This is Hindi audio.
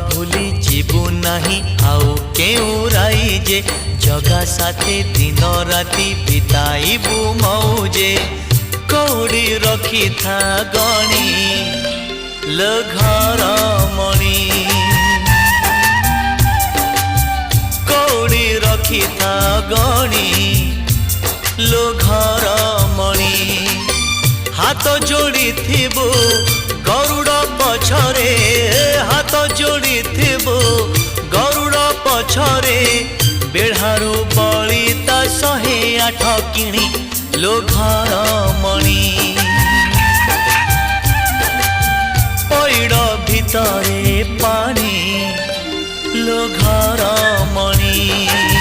भूली जीवु नहीं आउ केउ राई जे जगा साथे दिन राति बिताइबु मौजे कौड़ी रखी था गणी लो घर मणि कौड़ी रखी था गणी लो घर मणि हाथ जोड़ी थिबु गरुड़ पछरे हाथ जोड़ी थिबु गरुड़ पछरे बेढ़ारू बलिता 108 किणी लो घर मणि पैड़ भितरे पानी लो घर मणि।